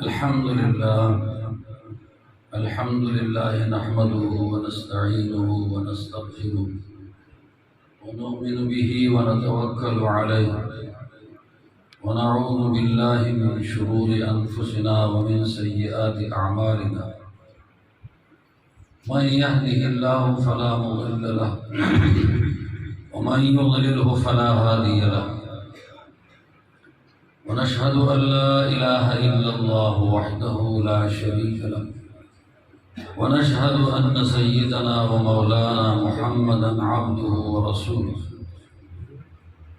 الحمد لله نحمده ونستعينه ونستغفره ونؤمن به ونتوكل عليه ونعوذ بالله من شرور أنفسنا ومن سيئات أعمالنا من يهده الله فلا مضل له ومن يضلله فلا هادي له ونشهد أن لا إله إلا الله وحده لا شريك له ونشهد أن سيدنا ومولانا محمدا عبده ورسوله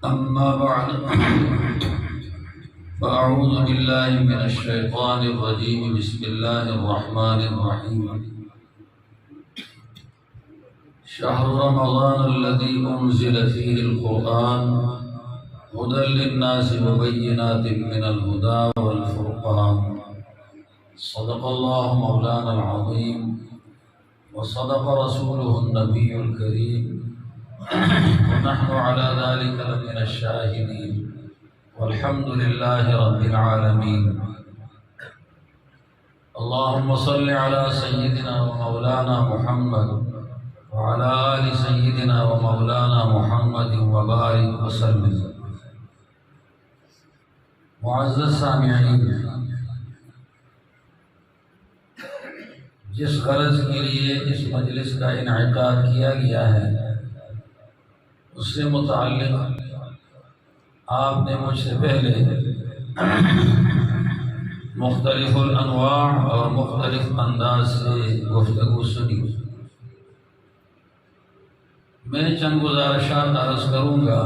أما بعد فأعوذ بالله من الشيطان الرجيم بسم الله الرحمن الرحيم شهر رمضان الذي أنزل فيه القرآن هدى للناس وبينات من الهدى والفرقان صدق الله مولانا العظيم وصدق رسوله النبي الكريم ونحن على ذلك لمن الشاهدين والحمد لله رب العالمين اللهم صل على سيدنا ومولانا محمد وعلى آل سيدنا ومولانا محمد وبارك وسلم معزز سامعین، جس غرض کے لیے اس مجلس کا انعقاد کیا گیا ہے اس سے متعلق آپ نے مجھ سے پہلے مختلف الانواع اور مختلف انداز سے گفتگو سنی۔ میں چند گزارشات عرض کروں گا۔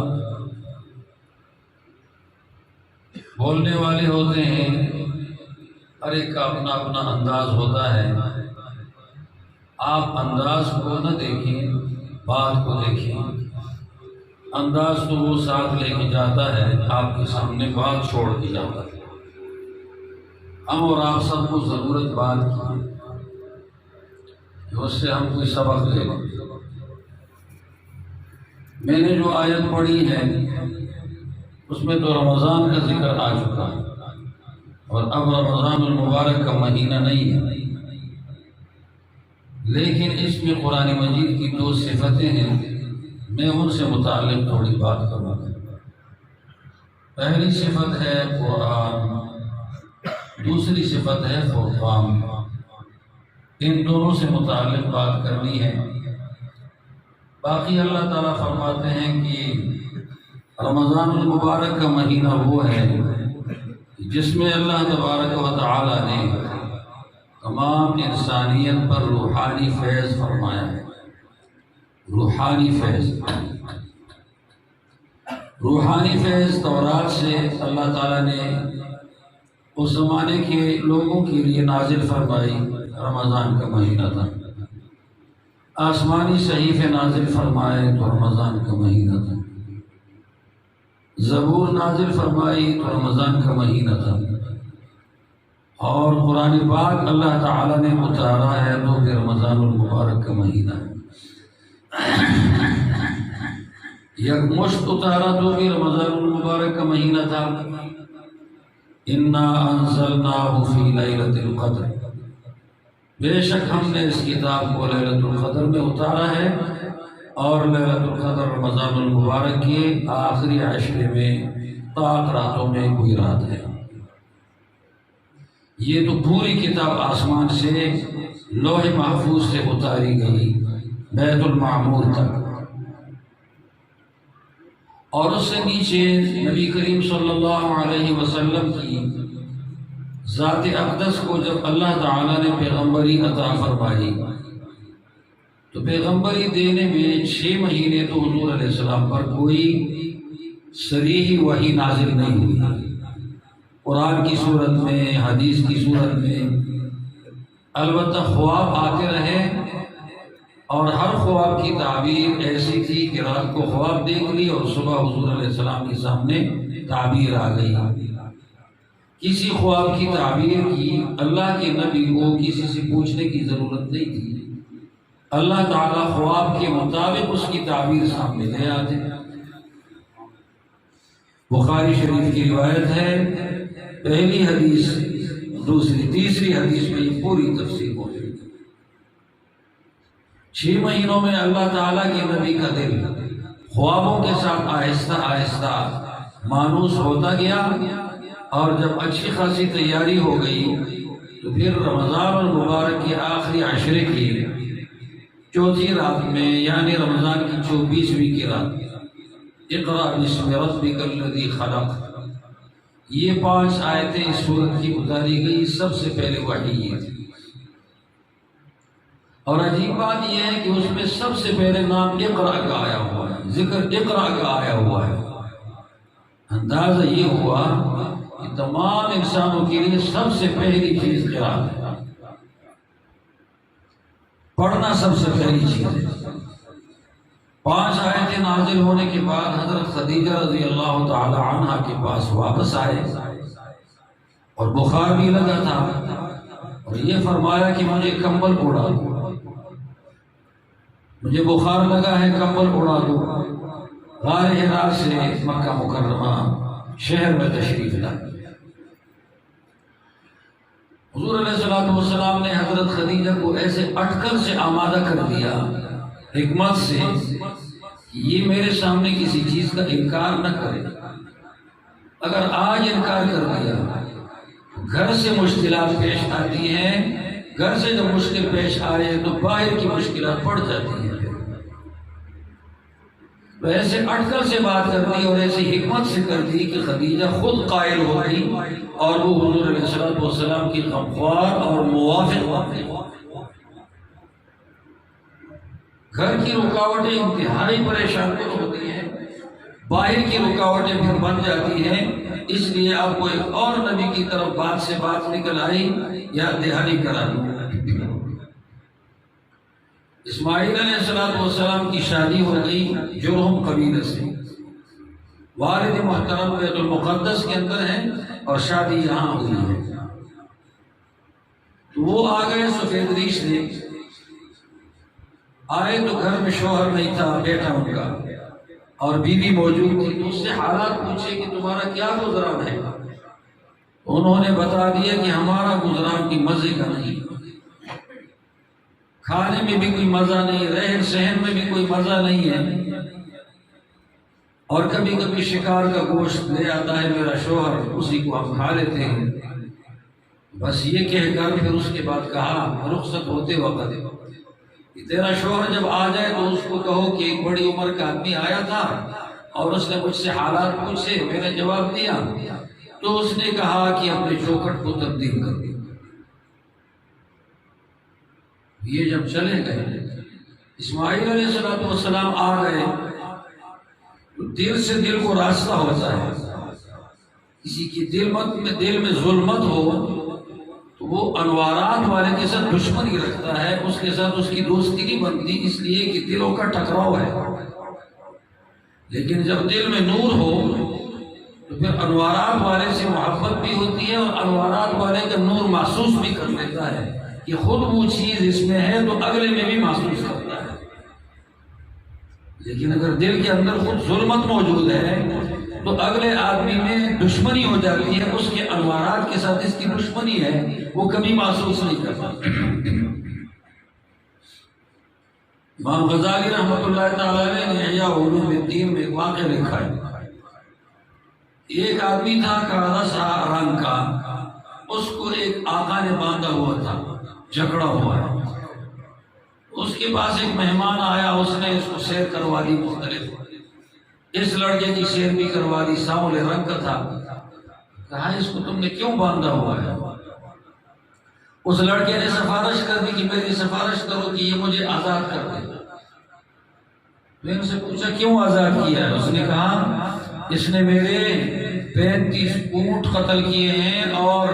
بولنے والے ہوتے ہیں، ہر ایک کا اپنا اپنا انداز ہوتا ہے۔ آپ انداز کو نہ دیکھیں، بات کو دیکھیں۔ انداز تو وہ ساتھ لے کے جاتا ہے، آپ کے سامنے بات چھوڑ کے جاتا ہے۔ ہم اور آپ سب کو ضرورت بات کی کہ اس سے ہم کوئی سبق لے لیں۔ میں نے جو آیت پڑھی ہے اس میں تو رمضان کا ذکر آ چکا ہے، اور اب رمضان المبارک کا مہینہ نہیں ہے، لیکن اس میں قرآن مجید کی دو صفتیں ہیں، میں ان سے متعلق تھوڑی بات کروں گا۔ پہلی صفت ہے قرآن، دوسری صفت ہے فرقان۔ ان دونوں سے متعلق بات کرنی ہے۔ باقی اللہ تعالیٰ فرماتے ہیں کہ رمضان المبارک کا مہینہ وہ ہے جس میں اللہ تبارک و تعالیٰ نے تمام انسانیت پر روحانی فیض فرمایا ہے۔ روحانی فیض تورات سے اللہ تعالیٰ نے اس زمانے کے لوگوں کے لیے نازل فرمائی، رمضان کا مہینہ تھا۔ آسمانی صحیفے نازل فرمائے تو رمضان کا مہینہ تھا۔ زبور نازل فرمائی تو رمضان کا مہینہ تھا، اور قرآن پاک اللہ تعالیٰ نے اتارا ہے تو کہ رمضان المبارک کا مہینہ ہے۔ یک مشت اتارا تو بھی رمضان المبارک کا مہینہ تھا۔ انا انزلناہ فی لیلۃ القدر، بے شک ہم نے اس کتاب کو لیلۃ القدر میں اتارا ہے، اور لیلۃ القدر رمضان المبارک کے آخری عشرے میں طاق راتوں میں کوئی رات ہے۔ یہ تو پوری کتاب آسمان سے لوح محفوظ سے اتاری گئی بیت المعمور تک، اور اس سے نیچے نبی کریم صلی اللہ علیہ وسلم کی ذات اقدس کو جب اللہ تعالیٰ نے پیغمبری عطا فرمائی تو پیغمبری دینے میں 6 مہینے تو حضور علیہ السلام پر کوئی صریح وحی نازل نہیں ہوئی، قرآن کی صورت میں، حدیث کی صورت میں۔ البتہ خواب آتے رہے، اور ہر خواب کی تعبیر ایسی تھی کہ رات کو خواب دیکھ لی اور صبح حضور علیہ السلام کے سامنے تعبیر آ گئی۔ کسی خواب کی تعبیر کی اللہ کے نبی کو کسی سے پوچھنے کی ضرورت نہیں تھی، اللہ تعالیٰ خواب کے مطابق اس کی تعبیر سامنے لے آتے۔ بخاری شریف کی روایت ہے، پہلی حدیث دوسری تیسری حدیث میں یہ پوری تفصیل موجود ہے۔ 6 مہینوں میں اللہ تعالیٰ کے نبی کا دل خوابوں کے ساتھ آہستہ آہستہ مانوس ہوتا گیا، اور جب اچھی خاصی تیاری ہو گئی تو پھر رمضان المبارک کے آخری عشرے کی چوتھی رات میں، یعنی رمضان کی 24ویں کی رات، اقرأ بسم ربک الذی خلق، یہ 5 آیتیں اس سورت کی اتاری گئی۔ سب سے پہلے وحی یہ تھی، اور عجیب بات یہ ہے کہ اس میں سب سے پہلے نام اقرأ کا آیا ہوا ہے، ذکر اقرأ کا آیا ہوا ہے۔ اندازہ یہ ہوا کہ تمام انسانوں کے لیے سب سے پہلی چیز قرأت ہے، پڑھنا سب سے پہلی چیز ہے۔ 5 آیتیں نازل ہونے کے بعد حضرت خدیجہ رضی اللہ تعالی عنہ کے پاس واپس آئے، اور بخار بھی لگا تھا، اور یہ فرمایا کہ مجھے کمبل اڑا دو، مجھے بخار لگا ہے، کمبل اڑا دو۔ غار حرا سے مکہ مکرمہ شہر میں تشریف لائے۔ حضور علیہ السلام نے حضرت خدیجہ کو ایسے اٹکل سے آمادہ کر دیا، حکمت سے، کہ یہ میرے سامنے کسی چیز کا انکار نہ کرے۔ اگر آج انکار کر دیا، گھر سے مشکلات پیش آتی ہیں، گھر سے جب مشکل پیش آ رہے ہیں تو باہر کی مشکلات پڑ جاتی ہیں۔ تو ایسے اٹکل سے بات کر دی اور ایسی حکمت سے کر دی کہ خدیجہ خود قائل ہو گئی، اور وہ حضور علیہ السلام کی غمخوار اور موافق ہو گئی۔ گھر کی رکاوٹیں انتہائی پریشان کن ہوتی ہیں، باہر کی رکاوٹیں پھر بن جاتی ہیں، اس لیے آپ کو ایک اور نبی کی طرف بات سے بات نکل آئی یا دہانی کرا دی۔ اسماعیل علیہ السلام کی شادی ہو گئی جرہم قبیلے سے، والد محترم بیت المقدس کے اندر ہیں، اور شادی یہاں ہوئی ہے۔ تو وہ آ گئے سفید ریش نے، آئے تو گھر میں شوہر نہیں تھا، بیٹا ان کا اور بیوی موجود تھی، تو اس سے حالات پوچھے کہ تمہارا کیا گزران ہے؟ انہوں نے بتا دیا کہ ہمارا گزران کی مزے کا نہیں، کھانے میں بھی کوئی مزہ نہیں، رہن سہن میں بھی کوئی مزہ نہیں ہے، اور کبھی کبھی شکار کا گوشت لے آتا ہے میرا شوہر، اسی کو ہم کھا لیتے ہیں۔ بس یہ کہہ کر پھر اس کے بعد کہا رخصت ہوتے وقت کہ تیرا شوہر جب آ جائے تو اس کو کہو کہ ایک بڑی عمر کا آدمی آیا تھا اور اس نے مجھ سے حالات پوچھے، میں نے جواب دیا، تو اس نے کہا کہ اپنے چوکھٹ کو تبدیل کر دیا۔ یہ جب چلے گئے، اسماعیل علیہ السلام آ گئے، تو دل سے دل کو راستہ ہوتا ہے، کسی کی دل میں ظلمت ہو تو وہ انوارات والے کے ساتھ دشمنی رکھتا ہے، اس کے ساتھ اس کی دوستی نہیں بنتی، اس لیے کہ دلوں کا ٹکراؤ ہے۔ لیکن جب دل میں نور ہو تو پھر انوارات والے سے محبت بھی ہوتی ہے، اور انوارات والے کا نور محسوس بھی کر لیتا ہے کہ خود وہ چیز اس میں ہے تو اگلے میں بھی محسوس کرتا ہے۔ لیکن اگر دل کے اندر خود ظلمت موجود ہے تو اگلے آدمی میں دشمنی ہو جاتی ہے، اس کے انوارات کے ساتھ اس کی دشمنی ہے، وہ کبھی محسوس نہیں کرتا۔ امام غزالی رحمۃ اللہ تعالی نے احیاء علوم الدین میں ایک واقعہ لکھا ہے۔ ایک آدمی تھا کالا سا رنگ کا، اس کو ایک آقا نے باندھا ہوا تھا، جکڑا ہوا ہے۔ اس کے پاس ایک مہمان آیا، اس نے اس کو سیر کروا دی مختلف، اس لڑکے کی سیر بھی کروا دی، سانولے رنگ کا تھا۔ کہا اس کو تم نے کیوں باندھا ہوا ہے؟ اس لڑکے نے سفارش کر دی کہ میری سفارش کرو کہ یہ مجھے آزاد کر دے۔ میں نے اسے پوچھا کیوں آزاد کیا ہے؟ اس نے کہا اس نے میرے 35 اونٹ قتل کیے ہیں اور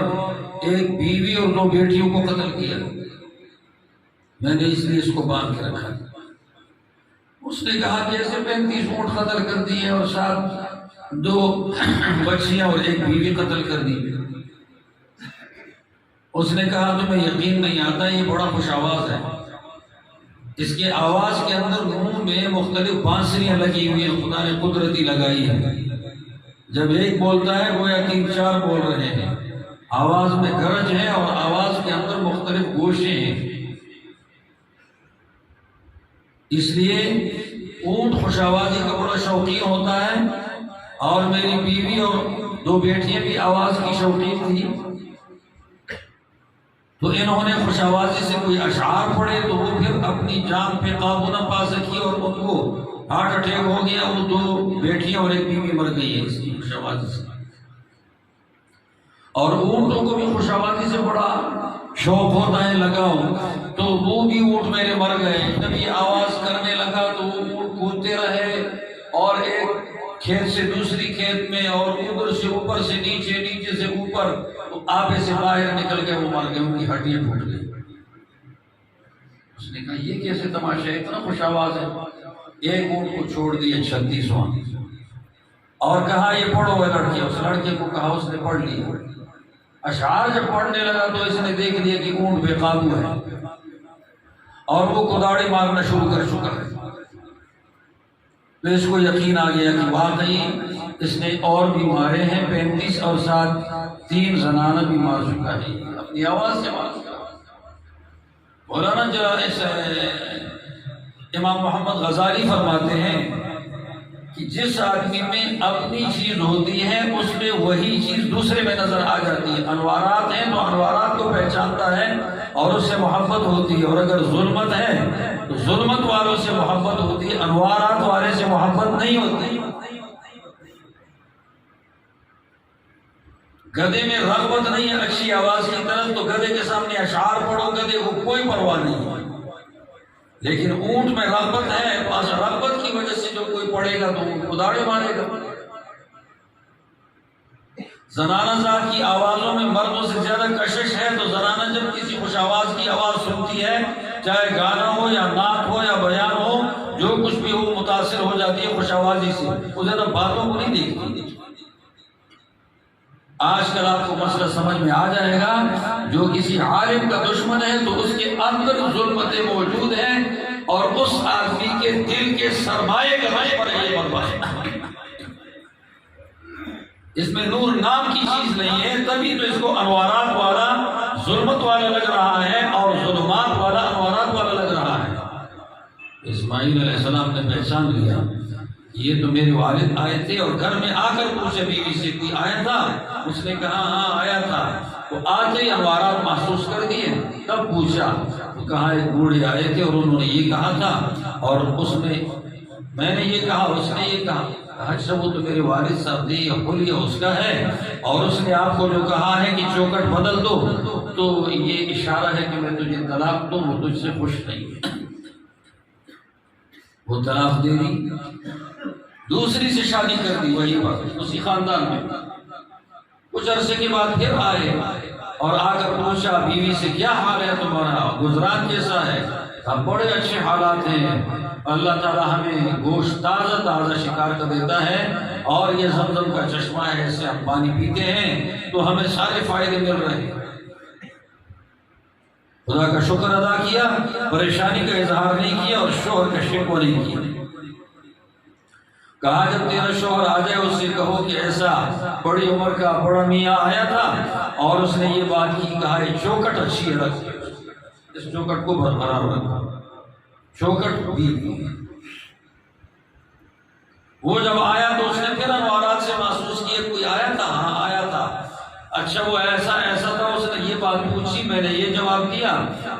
ایک بیوی اور 2 بیٹیوں کو قتل کیا، میں نے اس لیے اس کو باندھ کے رکھا۔ اس نے کہا کہ ایسے 35 اونٹ قتل کر دیے اور ساتھ 2 بچیاں اور ایک بیوی قتل کر دی۔ اس نے کہا تمہیں یقین نہیں آتا، یہ بڑا خوش آواز ہے، اس کے آواز کے اندر منہ میں مختلف بانسریاں لگی ہوئی ہیں، خدا نے قدرتی لگائی ہے۔ جب ایک بولتا ہے گویا 3-4 بول رہے ہیں، آواز میں گرج ہے اور آواز کے اندر مختلف گوشے ہیں، اس لیے اونٹ خوش آوازی کا بڑا شوقین ہوتا ہے۔ اور میری بیوی اور 2 بیٹیاں بھی آواز کی شوقین تھی، تو انہوں نے خوش آوازی سے کوئی اشعار پڑھے تو وہ پھر اپنی جان پہ قابو نہ پا سکی اور ان کو ہارٹ اٹیک ہو گیا، وہ 2 بیٹیاں اور 1 بیوی مر گئی ہے اس کی خوش آوازی سے۔ اور اونٹوں کو بھی خوش آوازی سے بڑا شوق ہوتا ہے، لگاؤ، تو وہ بھی اونٹ میرے مر گئے۔ جب یہ آواز کرنے لگا تو وہ اونٹ کودتے رہے اور ایک کھیت سے دوسری کھیت میں، اور ادھر سے اوپر سے نیچے، نیچے سے اوپر، آپے سے باہر نکل کے وہ مر گئے، ان کی ہڈیاں ٹوٹ گئی۔ اس نے کہا یہ کیسے تماشا ہے، اتنا خوش آواز ہے۔ ایک اونٹ کو چھوڑ دیا 36واں، اور کہا یہ پڑھو ہے لڑکی۔ اس لڑکے کو کہا، اس نے پڑھ لیا۔ اشعار جب پڑھنے لگا تو اس نے دیکھ لیا کہ اونٹ بے قابو ہے اور وہ کداڑی مارنا شروع کر چکا ہے۔ تو اس کو یقین آ گیا کہ واقعی اس نے اور بھی مارے ہیں، 35 اور 3 زنانہ بھی مار چکا ہے، اپنی آواز سے مار چکا ہے۔ مولانا امام محمد غزالی فرماتے ہیں کہ جس آدمی میں اپنی چیز ہوتی ہے اس میں وہی چیز دوسرے میں نظر آ جاتی ہے۔ انوارات ہیں تو انوارات کو پہچانتا ہے اور اس سے محبت ہوتی ہے، اور اگر ظلمت ہے تو ظلمت والوں سے محبت ہوتی ہے، انوارات والے سے محبت نہیں ہوتی۔ گدھے میں رغبت نہیں ہے اچھی آواز کی طرف، تو گدھے کے سامنے اشعار پڑھو، گدھے کو کوئی پرواہ نہیں ہے۔ لیکن اونٹ میں رغبت ہے، پاس رغبت کی وجہ سے جو کوئی پڑھے گا تو وہ کداڑے مارے گا۔ زنانہ ذات کی آوازوں میں مردوں سے زیادہ کشش ہے، تو زنانہ جب کسی خوش آواز کی آواز سنتی ہے، چاہے گانا ہو یا نعت ہو یا بیان ہو، جو کچھ بھی ہو، متاثر ہو جاتی ہے خوش آوازی سے، وہ زیادہ باتوں کو نہیں دیکھتی۔ آج کل آپ کو مسئلہ سمجھ میں آ جائے گا، جو کسی عالم کا دشمن ہے تو اس کے اندر ظلمتیں موجود ہیں، اور اس آدمی کے دل کے سرمایے کا پر یہ برباد۔ اس میں نور نام کی چیز نہیں ہے، تبھی تو اس کو انوارات والا ظلمت والا لگ رہا ہے اور ظلمات والا انوارات والا لگ رہا ہے۔ اسماعیل علیہ السلام نے پہچان لیا، یہ تو میرے والد آئے تھے، اور گھر میں آ کر پوچھے بیوی سے کوئی آیا تھا؟ اس نے کہا ہاں آیا تھا۔ وہ آتے ہی انوارات محسوس کر دیے، تب پوچھا تو کہا ایک بوڑھے آئے تھے اور انہوں نے یہ کہا تھا، اور اس میں نے یہ کہا، اس نے یہ کہا۔ اچھا وہ تو میرے والد صاحب تھے، یہ خلیہ اس کا ہے، اور اس نے آپ کو جو کہا ہے کہ چوکٹ بدل دو، تو یہ اشارہ ہے کہ میں تجھے طلاق دوں، وہ تجھ سے خوش نہیں ہے۔ وہ طلاق دے دی، دوسری سے شادی کر دی، وہی بات اسی خاندان میں۔ کچھ عرصے کے بعد پھر آئے اور آ کر پوچھا بیوی سے کیا حال ہے تمہارا، گزران کیسا ہے؟ اب بڑے اچھے حالات ہیں، اللہ تعالیٰ ہمیں گوشت تازہ تازہ شکار کا دیتا ہے، اور یہ زمزم کا چشمہ ہے، اس سے ہم پانی پیتے ہیں تو ہمیں سارے فائدے مل رہے ہیں۔ خدا کا شکر ادا کیا، پریشانی کا اظہار نہیں کیا اور شوہر کا شکوہ نہیں کیا۔ کہا جب تیرا شوہر آ جائے اس سے کہو کہ ایسا بڑی عمر کا بڑا میاں آیا تھا اور اس نے یہ بات کی، کہا یہ چوکٹ اچھی ہے، رکھ اس چوکٹ کو برقرار رکھا، چوکٹ بھی۔ وہ جب آیا تو اس نے پھر انوارات سے محسوس کیا کوئی آیا تھا؟ ہاں آیا تھا۔ اچھا وہ ایسا تھا، اس نے یہ بات پوچھی، میں نے یہ جواب دیا،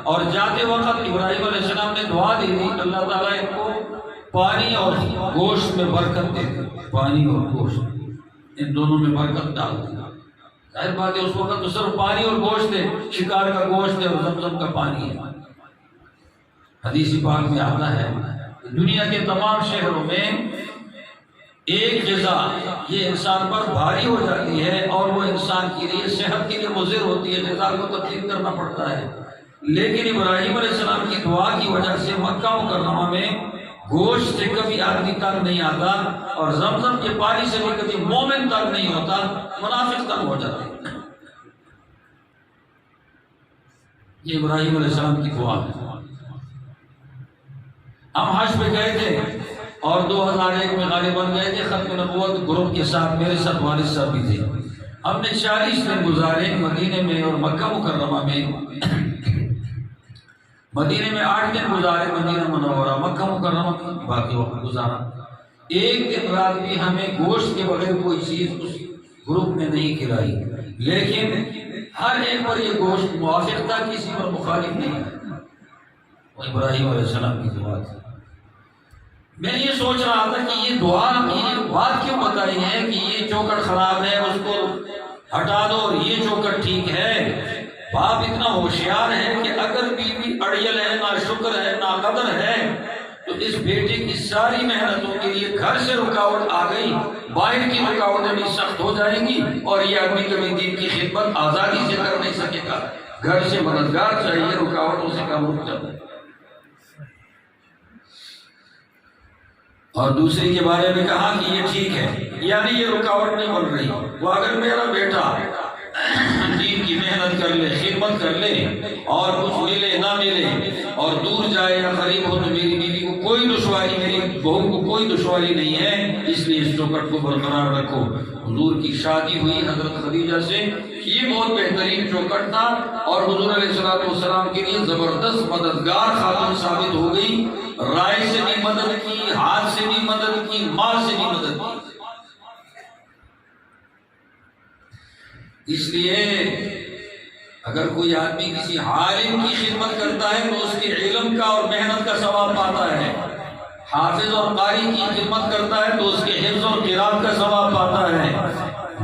اور جاتے وقت ابراہیم علیہ السلام نے دعا دی تھی اللہ تعالیٰ ان کو پانی اور گوشت میں برکت دے، پانی اور گوشت ان دونوں میں برکت ڈال دی۔ ظاہر بات ہے اس وقت تو صرف پانی اور گوشت ہے، شکار کا گوشت ہے اور زمزم کا پانی ہے۔ حدیث پاک میں آتا ہے دنیا کے تمام شہروں میں ایک غذا یہ انسان پر بھاری ہو جاتی ہے اور وہ انسان کے لیے صحت کے لیے مضر ہوتی ہے، غذا کو تبدیل کرنا پڑتا ہے، لیکن ابراہیم علیہ السلام کی دعا کی وجہ سے مکہ مکرمہ میں گوشت سے کبھی آدمی تنگ نہیں آتا، اور زمزم کے پانی سے بھی کبھی مومن تنگ نہیں ہوتا، منافق تنگ ہو جاتے ہیں۔ یہ ابراہیم علیہ السلام کی دعا ہے۔ ہم حج پہ گئے تھے اور 2001 میں غالباً گئے تھے، ختم نبوت گروپ کے ساتھ، میرے ساتھ والد صاحب بھی تھے۔ ہم نے 40 دن گزارے مدینے میں اور مکہ مکرمہ میں، مدینے میں 8 دن گزارے، مدینہ منورہ مکہ مکرمہ میں باقی وقت گزارا۔ ایک دن رات بھی ہمیں گوشت کے بغیر کوئی چیز اس گروپ میں نہیں کھلائی، لیکن ہر ایک پر یہ گوشت موافق تھا، کسی پر مخالف نہیں ہے۔ ابراہیم علیہ السلام کی دعا تھی۔ میں یہ سوچ رہا تھا کہ یہ دعا یہ بات کیوں بتائی ہے کہ یہ چوکٹ خراب ہے اس کو ہٹا دو اور یہ چوکٹ ٹھیک ہے۔ باپ اتنا ہوشیار ہے کہ اگر بیوی اڑیل ہے، ناشکر ہے، ناقدر ہے، تو اس بیٹے کی ساری محنتوں کے لیے گھر سے رکاوٹ آ گئی، باہر کی رکاوٹیں بھی سخت ہو جائیں گی اور یہ آدمی کبھی دین کی خدمت آزادی سے کر نہیں سکے گا۔ گھر سے مددگار چاہیے، رکاوٹوں سے کام رک جاتا ہے۔ اور دوسری کے بارے میں کہا کہ یہ ٹھیک ہے، یعنی یہ رکاوٹ نہیں بن رہی۔ وہ اگر میرا بیٹا دین کی محنت کر لے، خدمت کر لے اور کچھ ملے نہ ملے اور دور جائے یا قریب ہو، تو میری بیوی کو کوئی دشواری، میری بہو کو کوئی دشواری نہیں ہے، اس لیے اس چوکٹ کو برقرار رکھو۔ حضور کی شادی ہوئی حضرت خدیجہ سے، یہ بہت بہترین چوکٹ تھا اور حضور علیہ السلام کے لیے زبردست مددگار خاتون ثابت ہو گئی۔ رائے سے بھی مدد کی، ہاتھ سے بھی مدد کی، مال سے بھی مدد کی۔ اس لیے اگر کوئی آدمی کسی عالم کی خدمت کرتا ہے تو اس کے علم کا اور محنت کا ثواب پاتا ہے، حافظ اور قاری کی خدمت کرتا ہے تو اس کے حفظ اور قرات کا ثواب پاتا ہے،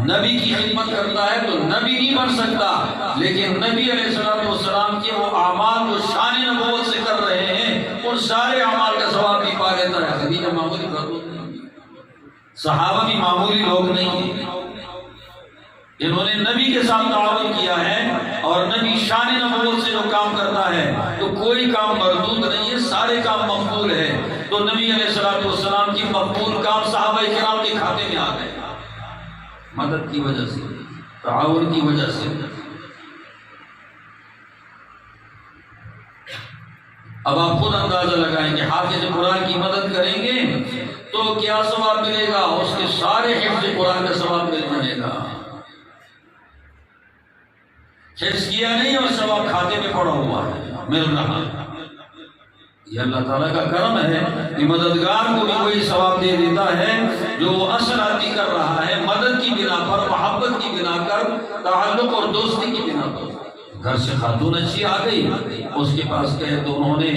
نبی کی خدمت کرتا ہے تو نبی نہیں بن سکتا، لیکن نبی علیہ السلام کے وہ اعمال جو شان نبوت سے کر رہے ہیں ان سارے اعمال کا ثواب بھی پا لیتا ہے۔ خدیجہ معمولی خاتون نہیں، صحابہ بھی معمولی لوگ نہیں ہیں، انہوں نے نبی کے ساتھ تعاون کیا ہے اور نبی شان نبوت سے جو کام کرتا ہے تو کوئی کام مردود نہیں ہے، سارے کام مقبول ہے۔ تو نبی علیہ السلام کی مقبول کام صحابہ کرام کے کھاتے میں آ گئے، مدد کی وجہ سے، تعاون کی وجہ سے۔ اب آپ خود اندازہ لگائیں کہ حافظ قرآن کی مدد کریں گے تو کیا ثواب ملے گا؟ اس کے سارے حفظ قرآن کا ثواب مل جائے گا۔ حفظ کیا نہیں اور ثواب کھاتے میں پڑا ہوا ہے، مل رہا ہے۔ یہ اللہ تعالیٰ کا کرم ہے کہ مددگار کو بھی وہی ثواب دے دیتا ہے جو وہ اصل آدمی کر رہا ہے، مدد کی بنا پر، محبت کی بنا پر، تعلق اور دوستی کی بنا پر۔ گھر سے خاتون اچھی آ گئی، اس کے پاس گئے تو انہوں نے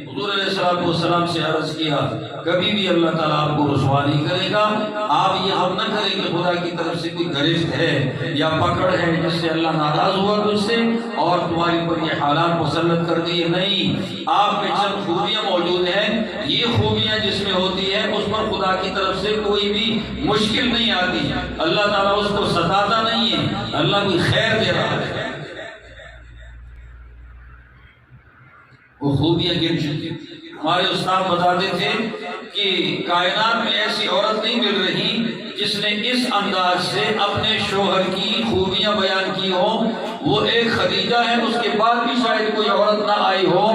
حضور علیہ السلام سے عرض کیا کبھی بھی اللہ تعالیٰ آپ کو رسوا نہیں کرے گا، آپ یہ ہم نہ کریں کہ خدا کی طرف سے کوئی گرفت ہے یا پکڑ ہے جس سے اللہ ناراض ہوا تجھ سے اور تمہاری پر یہ حالات مسلط کر دیے، نہیں، آپ میں چند خوبیاں موجود ہیں، یہ خوبیاں جس میں ہوتی ہے اس پر خدا کی طرف سے کوئی بھی مشکل نہیں آتی، اللہ تعالیٰ اس کو ستاتا نہیں ہے، اللہ کوئی خیر دے رہا ہے۔ وہ خوبیاں گن چکی۔ ہمارے استاد بتاتے تھے کہ کائنات میں ایسی عورت نہیں مل رہی جس نے اس انداز سے اپنے شوہر کی خوبیاں بیان کی ہوں۔ وہ ایک خدیجہ ہے، اس کے بعد بھی شاید کوئی عورت نہ آئی ہو۔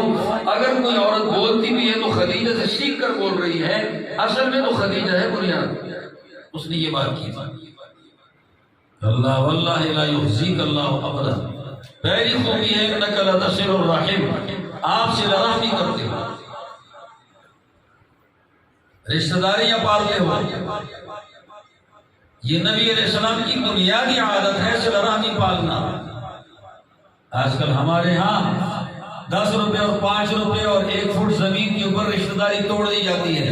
اگر کوئی عورت بولتی بھی ہے تو خدیجہ سے سیکھ کر بول رہی ہے، اصل میں تو خدیجہ ہے بنیاد۔ اس نے یہ بات کی تھی، اللہ واللہ لا یخزیک اللہ ابدا۔ پہلی خوبی ہے انک لتصل الرحم، آپ سے رحمی کرتے ہو، رشتہ داریاں پالتے ہو۔ یہ نبی علیہ السلام کی بنیادی عادت ہے صلہ رحمی پالنا۔ آج کل ہمارے ہاں 10 روپے اور 5 روپے اور 1 فٹ زمین کے اوپر رشتہ داری توڑ دی جاتی ہے،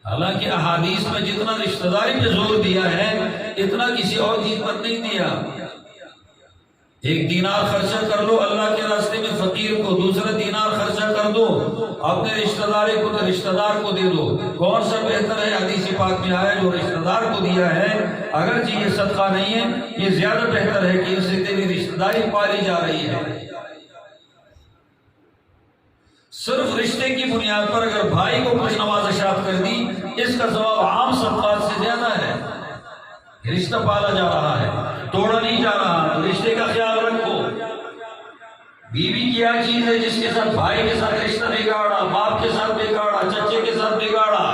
حالانکہ احادیث میں جتنا رشتہ داری پہ زور دیا ہے اتنا کسی اور چیز پر نہیں دیا۔ 1 دینار خرچہ کر لو اللہ کے راستے میں فقیر کو، دوسرا دینار خرچہ کر دو اپنے رشتہ دار کو دے دو۔ کون سا بہتر ہے؟ حدیث پاک میں آیا جو رشتہ دار کو دیا ہے، اگرچہ یہ صدقہ نہیں ہے، یہ زیادہ بہتر ہے کہ اس سے تیری رشتہ داری پالی جا رہی ہے۔ صرف رشتے کی بنیاد پر اگر بھائی کو کچھ نوازشات کر دی، اس کا ثواب عام صدقات سے زیادہ ہے۔ رشتہ پالا جا رہا ہے، توڑا نہیں جا رہا، تو رشتے کا خیال رکھو۔ بیوی کیا چیز ہے جس کے ساتھ بھائی کے ساتھ رشتہ بگاڑا، باپ کے ساتھ بگاڑا، چچے کے ساتھ بگاڑا،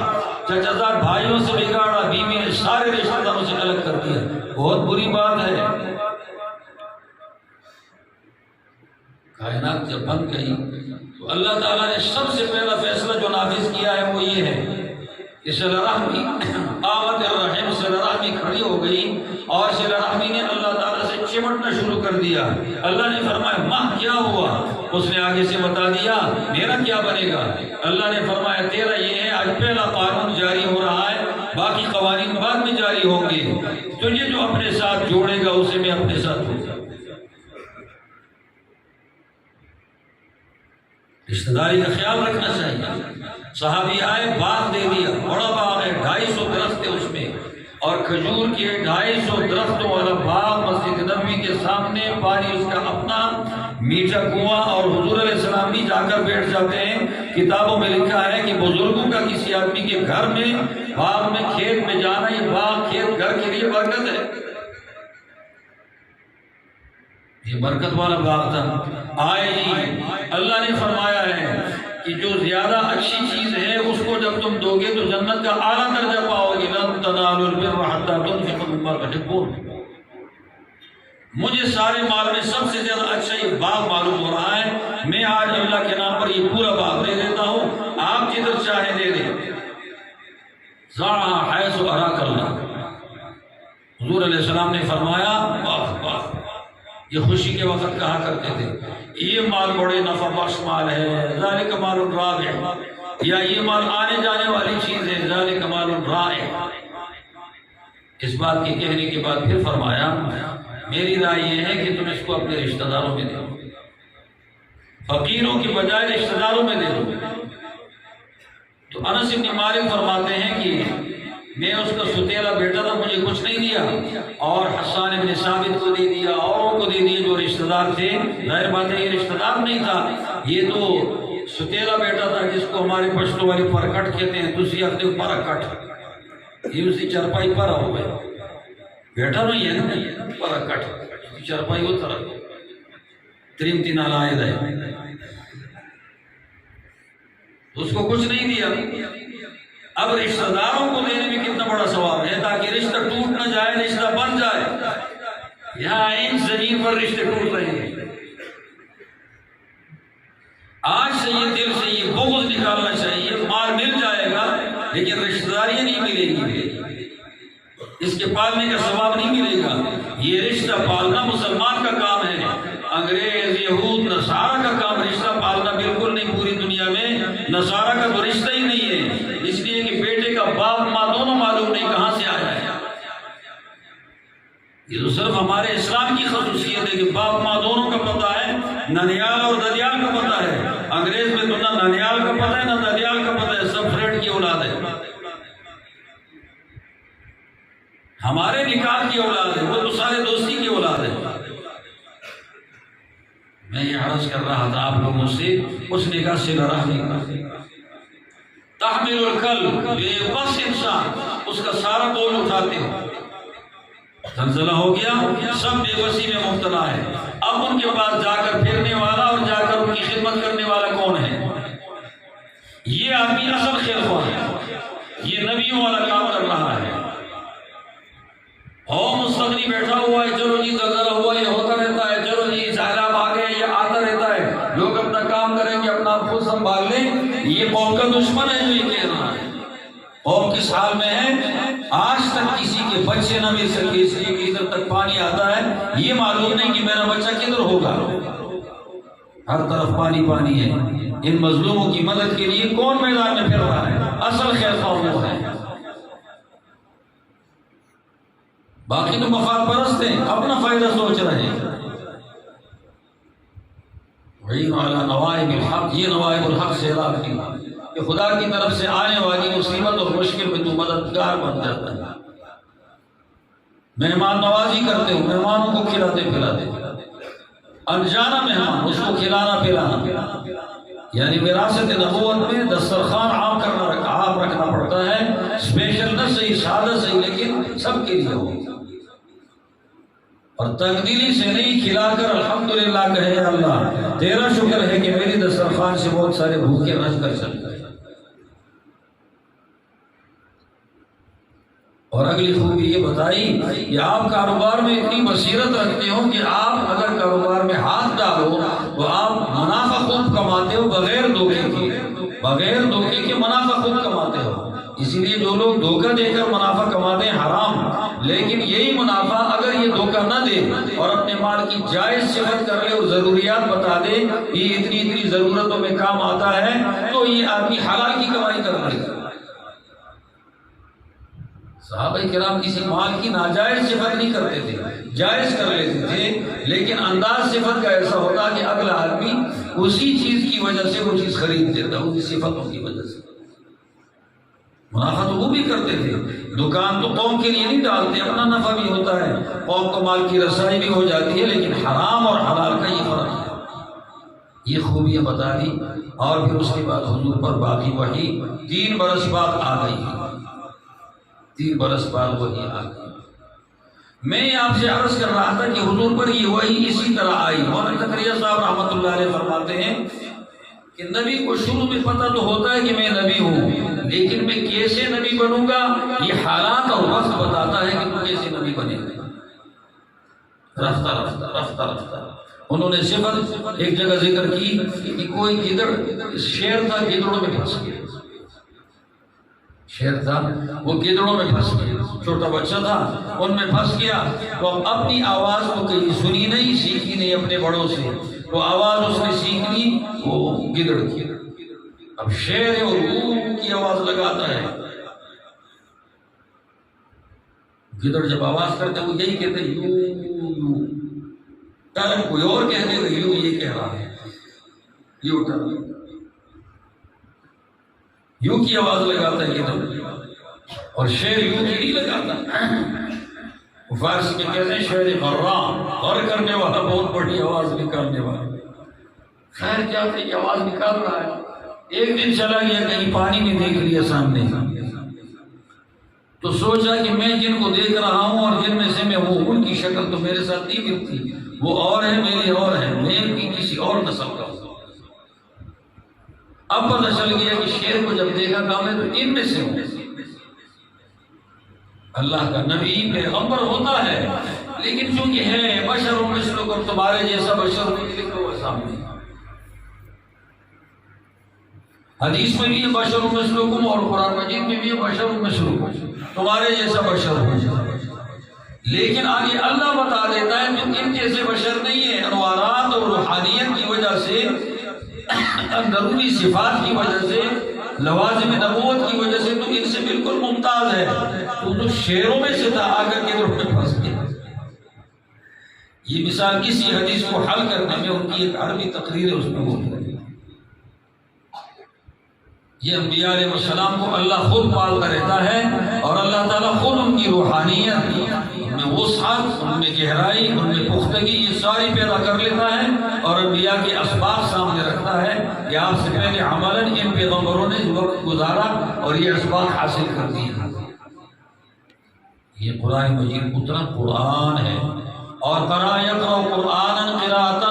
چچا زاد بھائیوں سے بگاڑا، بیوی نے سارے رشتہ داروں سے الگ کر دیا۔ بہت بری بات ہے۔ کائنات جب بن گئی تو اللہ تعالیٰ نے سب سے پہلا فیصلہ جو نافذ کیا ہے وہ یہ ہے کہ صلہ رحمی قامت الرحم، صلہ رحمی کھڑی ہو گئی اور صلہ رحمی نے اللہ تعالیٰ سے چمٹنا شروع کر دیا۔ اللہ نے فرمایا ماں کیا ہوا؟ اس نے آگے سے بتا دیا میرا کیا بنے گا۔ اللہ نے فرمایا تیرا یہ ہے، آج پہلا قانون جاری ہو رہا ہے، باقی قوانین بعد میں جاری ہوں گے۔ تجھے جو اپنے ساتھ جوڑے گا اسے میں اپنے ساتھ جوڑوں گا۔ رشتہ داری کا خیال رکھنا چاہیے۔ صحابی آئے، باغ دے دیا، بڑا باغ ہے، 250 درخت ہے اس میں، اور کھجور کے 250 درختوں والا باغ مسجد نبوی کے سامنے، پانی اس کا اپنا میٹھا کنواں، اور حضور علیہ السلام بھی جا کر بیٹھ جاتے ہیں۔ کتابوں میں لکھا ہے کہ بزرگوں کا کسی آدمی کے گھر میں، باغ میں، کھیت میں جانا، یہ باغ کھیت گھر کے لیے برکت ہے، یہ برکت والا باغ تھا۔ آئے جی، اللہ نے فرمایا ہے کہ جو زیادہ اچھی چیز ہے اس کو جب تم دو گے تو جنت کا اعلیٰ درجہ پاؤ گے۔ لن تنالوا البر حتى تنفقوا مما تحبون۔ مجھے سارے مال میں سب سے زیادہ اچھا یہ باغ معلوم ہو رہا ہے، میں آج اللہ کے نام پر یہ پورا باغ دے دیتا ہوں، آپ جدھر چاہیں دے دیں۔ زرعها حيث أراك الله۔ حضور علیہ السلام نے فرمایا واہ واہ، یہ خوشی کے وقت کہا کرتے تھے یہ مال بڑے نفع بخش مال ہے، ذالک مال رابح، یا یہ مال آنے جانے والی چیز ہے، ذالک مال رائح۔ اس بات کے کہنے کے بعد پھر فرمایا میری رائے یہ ہے کہ تم اس کو اپنے رشتہ داروں میں دے دو، فقیروں کی بجائے رشتہ داروں میں دے دو۔ تو انس بن مالک فرماتے ہیں کہ میں اس کا ستیلا بیٹا تھا، مجھے کچھ نہیں دیا، اور حسان بن ثابت کو دے دیا، اوروں کو دے دیا جو رشتہ دار تھے۔ ظاہر بات ہے یہ رشتہ دار نہیں تھا، یہ تو ستیلا بیٹا تھا جس کو ہمارے پشتو والے پرکٹ کہتے ہیں، دوسری ہفتے پرکٹ، یہ اسی چرپائی پر ہو گئے، بیٹا نہیں ہے نا پرکٹ، چرپائی وہ طرح ترمتی نالائد ہے، اس کو کچھ نہیں دیا۔ اب رشتہ داروں کو دینے میں کتنا بڑا ثواب ہے، تاکہ رشتہ ٹوٹ نہ جائے، رشتہ بن جائے۔ یہاں ان زمین پر رشتے ٹوٹ رہے ہیں، آج سے یہ دل سے یہ بغض نکالنا چاہیے۔ مال مل جائے گا لیکن رشتہ داری نہیں ملے گی، اس کے پالنے کا ثواب نہیں ملے گا۔ یہ رشتہ پالنا مسلمان کا کام ہے، انگریز، یہود، نصارہ کا کام رشتہ پالنا بالکل نہیں۔ پوری دنیا میں نصارہ کا تو رشتہ ہی نہیں ہے، اس لیے کہ بیٹے کا باپ ماں دونوں معلوم نہیں کہاں سے آیا ہے۔ یہ تو صرف ہمارے اسلام کی خصوصیت ہے کہ باپ ماں دونوں کا پتہ ہے، ننیال اور ددیال کا پتہ ہے۔ انگریز میں تو نہ ننیال کا پتہ ہے نہ ددیال کا پتہ ہے، سب فرینڈ کی اولاد ہے۔ ہمارے نکاح کی اولاد ہے، وہ تو سارے دوستی کی اولاد ہے۔ میں یہ عرض کر رہا تھا آپ لوگوں سے، اس نکاح سے رحمی تحمل الکل، بے بس انسان اس کا سارا بول اٹھاتے ہیں، زلزلہ ہو گیا، سب بے بسی میں مبتلا ہے۔ اب ان کے پاس جا کر پھرنے والا اور جا کر ان کی خدمت کرنے والا کون ہے؟ یہ آدمی اصل خیر خواہ ہے، یہ نبیوں والا کام کر رہا ہے۔ اور مستغنی بیٹھا ہوا ہے، چلو جی زلزلہ ہوا، یہ ہوتا رہتا ہے، چلو جی سیلاب آ گئے، یہ آتا رہتا ہے، لوگ اپنا کام کریں گے، اپنا خود سنبھال لیں۔ یہ قوم کا دشمن ہے جو یہ کہہ رہا ہے۔ قوم کس حال میں ہے؟ آج تک کسی کے بچے نہ مل سکے، اس لیے کہ ادھر تک پانی آتا ہے، یہ معلوم نہیں کہ میرا بچہ کدھر ہوگا، ہر طرف پانی پانی ہے۔ ان مظلوموں کی مدد کے لیے کون میدان میں پھر رہا ہے؟ اصل خیر خواہ وہ ہے، باقی تو مفاد پرست ہیں، اپنا فائدہ سوچ رہے ہیں۔ وعین علی نوائب الحق، یہ نوائب الحق سے اعلان کی کہ خدا کی طرف سے آنے والی مصیبت اور مشکل میں تو مددگار بن جاتا ہے۔ مہمان نوازی کرتے ہو، مہمانوں کو کھلاتے پلاتے، انجانا مہمان اس کو کھلانا پلانا، یعنی وراثت نبوت میں دسترخوان عام رکھنا پڑتا ہے، اسپیشل نہ صحیح، سادہ صحیح، لیکن سب کے لیے ہو، اور تقدیری سے نہیں، کھلا کر الحمدللہ کہے اللہ تیرا شکر ہے کہ میری دسترخوان سے بہت سارے بھوکے رج کر چل گئے۔ اور اگلی خوبی یہ بتائی کہ آپ کاروبار میں اتنی بصیرت رکھتے ہو کہ آپ اگر کاروبار میں ہاتھ ڈالو تو آپ منافع خوب کماتے ہو بغیر دھوکے کے منافع خوب کماتے ہو۔ اسی لیے جو لوگ دھوکہ دے کر منافع کماتے ہیں حرام، لیکن یہی منافع اگر یہ دھوکہ نہ دے اور اپنے مال کی جائز صفت کر لے اور ضروریات بتا دے یہ اتنی ضرورتوں میں کام آتا ہے، تو یہ آدمی حلال کی کمائی کر لے گا۔ صحابہ کرام کسی مال کی ناجائز صفت نہیں کرتے تھے، جائز کر لیتے تھے، لیکن انداز صفت کا ایسا ہوتا کہ اگلا آدمی اسی چیز کی وجہ سے وہ چیز خرید دیتا، اسی صفتوں کی وجہ سے۔ منافع تو وہ بھی کرتے تھے، دکان تو قوم کے لیے نہیں ڈالتے، اپنا نفع بھی ہوتا ہے، قوم کو مال کی رسائی بھی ہو جاتی ہے، لیکن حرام اور حلال کا یہ فرق ہے۔ یہ خوبیاں بتا دی، اور پھر اس کے بعد حضور پر باقی وحی 3 برس بعد آ گئی، 3 برس بعد وحی آ گئی۔ میں آپ سے عرض کر رہا تھا کہ حضور پر یہ وحی اسی طرح آئی۔ مولانا زکریا صاحب رحمۃ اللہ علیہ فرماتے ہیں کہ نبی کو شروع میں پتہ تو ہوتا ہے کہ میں نبی ہوں، لیکن میں کیسے نبی بنوں گا یہ حالات اور وقت بتاتا ہے کہ تو کیسے نبی بنے گا۔ رفتہ رفتہ انہوں نے صفت ایک جگہ ذکر کی کہ کوئی گدڑ، شیر تھا گدڑوں میں پھنس گیا، شیر تھا وہ گدڑوں میں پھنس گیا، چھوٹا بچہ تھا ان میں پھنس گیا، تو اب اپنی آواز کو کہیں سنی نہیں، سیکھی نہیں اپنے بڑوں سے، تو آواز اس نے سیکھ لی وہ گدڑ کی۔ اب شیر ہے اور کی آواز لگاتا ہے، گدڑ جب آواز کرتے وہ یہی کہتے یو یو، ٹرن کوئی اور کہنے گا، یو یہ کہہ رہا ہے، یو ٹرن، یو کی آواز لگاتا ہے گدڑ، اور شیر یو کی نہیں لگاتا۔ فارسی میں کہتے ہیں شیر غرام، غر کرنے والا، بہت بڑی آواز نکالنے والا۔ خیر کیا تھا یہ آواز نکال رہا ہے، ایک دن چلا گیا کہیں پانی میں دیکھ لیا سامنے، تو سوچا کہ میں جن کو دیکھ رہا ہوں اور جن میں سے میں ہوں ان کی شکل تو میرے ساتھ نہیں ملتی، وہ اور ہے میری اور ہے، میں بھی کسی اور نسل کا ہوں۔ اب پتہ چل گیا کہ شیر کو جب دیکھا کہا میں تو ان میں سے ہوں۔ اللہ کا نبی پیغمبر ہوتا ہے، لیکن چونکہ ہے بشر مثلکم، تمہارے جیسا بشر نکلو سامنے۔ حدیث میں بھی ہے بشر مثلکم، اور قرآن مجید میں بھی ہے بشر مثلکم، تمہارے جیسا بشر ہو۔ لیکن آگے اللہ بتا دیتا ہے تم ان جیسے بشر نہیں ہے، انوارات اور روحانیت کی وجہ سے، اندرونی صفات کی وجہ سے، لوازم نبوت کی وجہ سے تو ان سے بالکل ممتاز ہے۔ تو جو شیروں میں سے تھا آ کر کے میں پھنس گیا۔ یہ مثال کسی حدیث کو حل کرنے میں ان کی ایک عربی تقریر ہے، اس میں بول رہے ہیں یہ انبیاء علیہ السلام کو اللہ خود پالتا رہتا ہے، اور اللہ تعالیٰ خود ان کی روحانیت، ان میں وسعت، ان میں گہرائی، ان میں پختگی یہ ساری پیدا کر لیتا ہے، اور انبیاء کے اسباق سامنے رکھتا ہے کہ آپ سے پہلے عملاً ان پیغمبروں نے وقت گزارا اور یہ اسباق حاصل کر دیے۔ یہ قرآن مجید اتنا قرآن ہے، اور قرأ یقرأ قرآنا قراءۃ،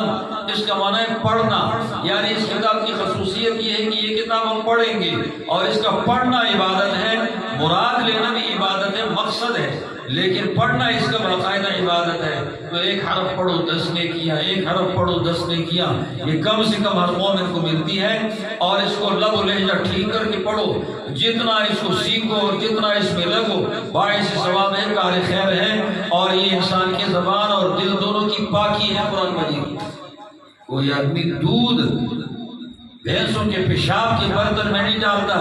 اس کا معنی ہے پڑھنا، یعنی اس کتاب کی خصوصیت یہ ہے کہ یہ کتاب ہم پڑھیں گے، اور اس کا پڑھنا عبادت ہے، مراد لینا بھی عبادت ہے، مقصد ہے، لیکن پڑھنا اس کا باقاعدہ عبادت ہے۔ تو ایک حرف پڑھو 10 نیکیاں، ایک حرف پڑھو 10 نیکیاں، یہ کم سے کم ہر مومن کو ملتی ہے، اور اس کو لب و لہجہ ٹھیک کر کے پڑھو، جتنا اس کو سیکھو اور جتنا اس میں لگو باعث ثواب ہے، کار خیر ہے، اور یہ انسان کی زبان اور دل دونوں کی پاکی ہے۔ قرآن مجید کوئی آدمی دودھ بھینسوں کے پیشاب کے برتن میں نہیں ڈالتا،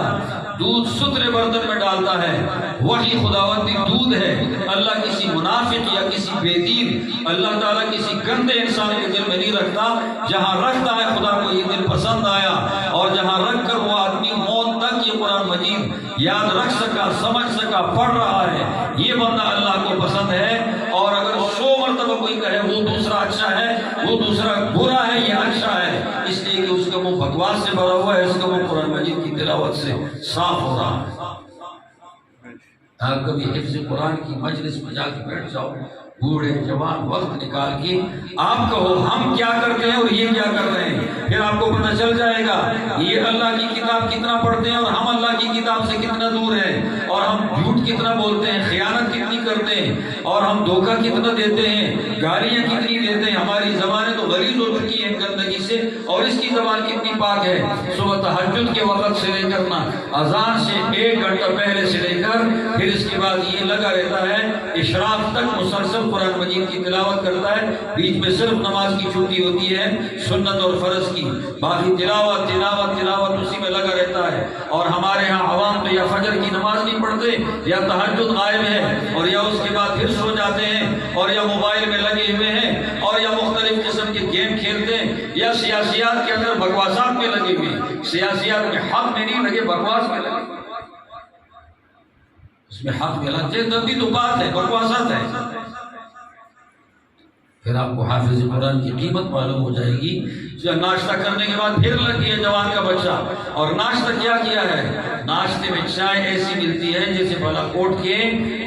دودھ سترے برتن میں ڈالتا ہے، وہی خداوندی دودھ ہے۔ اللہ کسی منافق یا کسی بے دین، اللہ تعالیٰ کسی گندے انسان کے دل میں نہیں رکھتا، جہاں رکھتا ہے خدا کو یہ دل پسند آیا، اور جہاں رکھ کر وہ آدمی موت تک یہ قرآن مجید یاد رکھ سکا، سمجھ سکا، پڑھ رہا ہے، یہ بندہ اللہ کو پسند ہے۔ اور اگر 100 مرتبہ کوئی کہے وہ دوسرا اچھا ہے، وہ دوسرا برا ہے، یہ اچھا ہے، اس لیے کہ اس کا منہ بکواس سے بھرا ہوا ہے، اس کا منہ قرآن مجید کی تلاوت سے صاف ہو رہا ہے۔ آپ کبھی حفظ قرآن کی مجلس میں جا کے بیٹھ جاؤ، بوڑھے جوان وقت نکال کے آپ کہو ہم کیا کرتے ہیں اور یہ کیا کر رہے ہیں، پھر آپ کو پتہ چل جائے گا یہ اللہ کی کتاب کتنا پڑھتے ہیں اور ہم اللہ کی کتاب سے کتنا دور ہیں، اور ہم جھوٹ کتنا بولتے ہیں، خیانت کتنی کرتے ہیں، اور ہم دھوکہ کتنا دیتے ہیں، گالیاں کتنی دیتے ہیں۔ ہماری زبانیں تو غلیظ ہو چکی ہیں گندگی سے، اور اس کی زبان کتنی پاک ہے۔ صبح تہجد کے وقت سے لے کر اذان سے 1 گھنٹہ پہلے سے لے کر پھر اس کے بعد یہ لگا رہتا ہے اشراق تک مسلسل قرآن مجید کی تلاوت کرتا ہے، بیچ میں صرف نماز کی چھٹی ہوتی ہے سنت اور فرض کی، باقی تلاوت تلاوت تلاوت اسی میں لگا رہتا ہے۔ اور ہمارے ہاں عوام تو یا فجر کی نماز نہیں پڑھتے، یا تہجد غائب ہے، اور یا اس کے بعد پھر سو جاتے ہیں، اور یا موبائل میں لگے ہوئے ہیں، اور یا مختلف قسم کے گیم کھیلتے ہیں، یا سیاسیات کے اندر بکواسات میں لگے ہوئے ہیں۔ سیاسیات میں حق میں نہیں لگے، بکواس میں لگے، اس میں حق میں لگتے تب بھی تو بات ہے، بکواسات ہے۔ پھر آپ کو حافظ قرآن کی قیمت معلوم ہو جائے گی۔ ناشتہ کرنے کے بعد پھر لگ گیا جوان کا بچہ، اور ناشتہ کیا کیا ہے؟ ناشتے میں چائے ایسی ملتی ہے جیسے بالا کوٹ کے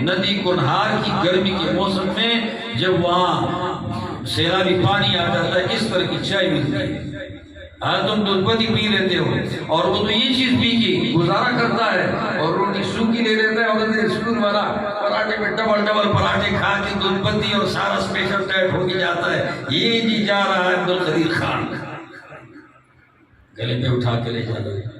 ندی کنہار کی گرمی کے موسم میں جب وہاں سیلابی پانی آ جاتا ہے، اس طرح کی چائے ملتی ہے۔ تم دودھ پتی پی لیتے ہو، اور وہ تو یہ چیز پی کے گزارا کرتا ہے، اور روٹی سوکھی لے لیتا ہے، اور اسکول والا پراٹھے میں ڈبل پراٹھے کھا کے دودھ پتی اور سارا اسپیشل ٹائٹ ہو کے جاتا ہے۔ یہ جی جا رہا ہے عبدالقدیر خان، گلے پہ اٹھا کے لے جا رہا ہے۔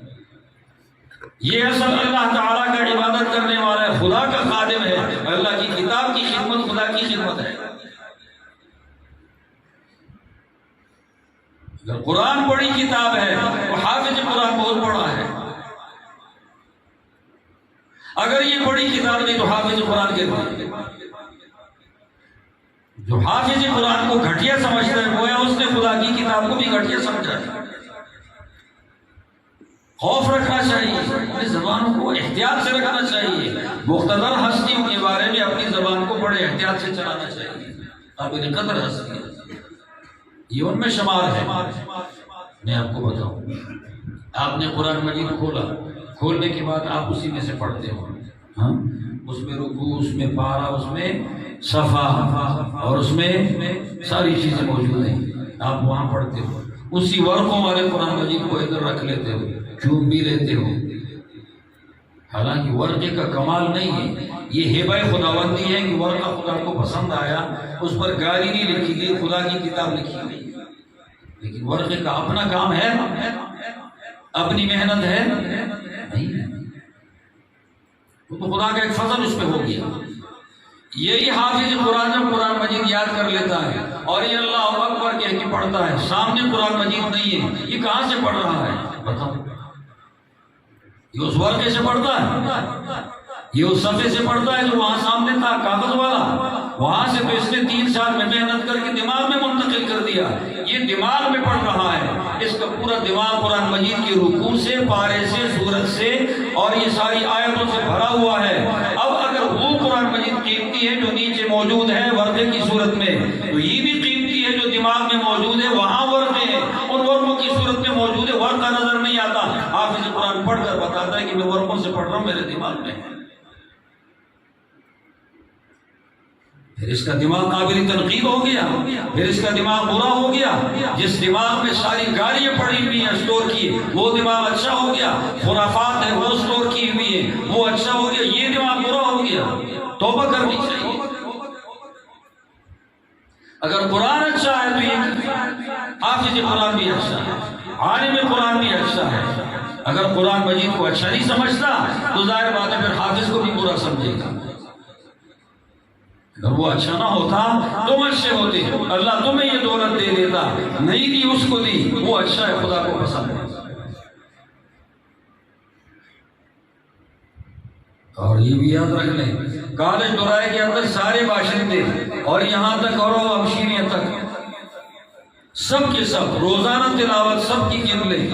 یہ اصل اللہ تعالیٰ کا عبادت کرنے والا ہے، خدا کا خادم ہے، اللہ کی کتاب کی خدمت خدا کی خدمت ہے۔ اگر قرآن بڑی کتاب ہے تو حافظ قرآن بہت بڑا ہے، اگر یہ بڑی کتاب نہیں تو حافظ قرآن کے بعد جو حافظ قرآن کو گھٹیا سمجھتا ہے گویا اس نے خدا کی کتاب کو بھی گھٹیا سمجھا ہے۔ خوف رکھنا چاہیے، اپنی زبان کو احتیاط سے رکھنا چاہیے، مقتدر ہستیوں کے بارے میں اپنی زبان کو بڑے احتیاط سے چلانا چاہیے۔ قابل قدر ہستی یہ ان میں شمار ہے۔ میں آپ کو بتاؤں، آپ نے قرآن مجید کھولا، کھولنے کے بعد آپ اسی میں سے پڑھتے ہو، ہاں اس میں رکوع، اس میں پارا، اس میں صفحہ، اور اس میں ساری چیزیں موجود ہیں، آپ وہاں پڑھتے ہو، اسی ورقوں والے قرآن مجید کو ادھر رکھ لیتے ہو، چوم بھی لیتے ہو۔ حالانکہ ورقے کا کمال نہیں ہے، یہ ہبہ خداوندی ہے کہ ورقہ خدا کو پسند آیا، اس پر گالی نہیں لکھی گئی، خدا کی کتاب لکھی گئی، لیکن ورقے کا اپنا کام ہے، اپنی محنت ہے نہیں، وہ تو خدا کا ایک فضل اس پہ ہو گیا۔ یہی حافظ قرآن جب قرآن مجید یاد کر لیتا ہے اور یہ اللہ اکبر کہہ کے پڑھتا ہے، سامنے قرآن مجید نہیں ہے، یہ کہاں سے پڑھ رہا ہے بتاؤ؟ یہ اس ورقے سے پڑھتا ہے، یہ اس صفحے سے پڑھتا ہے جو وہاں سامنے تھا کاغذ والا، وہاں سے تو اس نے 3 سال میں محنت کر کے دماغ میں منتقل کر دیا، یہ دماغ میں پڑھ رہا ہے، اس کا پورا دماغ قرآن مجید کی رکوع سے، پارے سے، سورت سے اور یہ ساری آیتوں سے بھرا ہوا ہے۔ اب اگر وہ قرآن مجید قیمتی ہے جو نیچے موجود ہے ورقے کی صورت میں، تو یہ بھی قیمتی ہے جو دماغ میں موجود ہے، وہاں ورقے ہیں، ان ورقوں کی صورت میں موجود ہے، ورقہ نظر نہیں آتا، حافظ قرآن پڑھ کر بتاتا ہے کہ میں ورقوں سے پڑھ رہا ہوں، میرے دماغ میں ہے۔ پھر اس کا دماغ قابل تنقید ہو گیا، پھر اس کا دماغ برا ہو گیا، جس دماغ میں ساری گالیاں پڑی ہوئی ہیں اسٹور کی، وہ دماغ اچھا ہو گیا، خرافات ہے وہ اسٹور کی ہوئی ہیں وہ اچھا ہو گیا، یہ دماغ برا ہو گیا، توبہ کرنی چاہیے۔ اگر قرآن اچھا ہے تو یہ حافظ قرآن بھی اچھا ہے، عالم قرآن بھی اچھا ہے۔ اگر قرآن مجید کو اچھا نہیں سمجھتا تو ظاہر بات ہے پھر حافظ کو بھی برا سمجھے گا۔ اگر وہ اچھا نہ ہوتا تم اچھے ہوتے، اللہ تمہیں یہ دولت دے دیتا، نہیں دی اس کو دی، وہ اچھا ہے، خدا کو پسند ہے۔ اور یہ بھی یاد رکھ لیں، کالج دورائے کے اندر سارے باشندے اور یہاں تک اور ہمشیریاں تک سب کے سب روزانہ تلاوت سب کی گن لیں،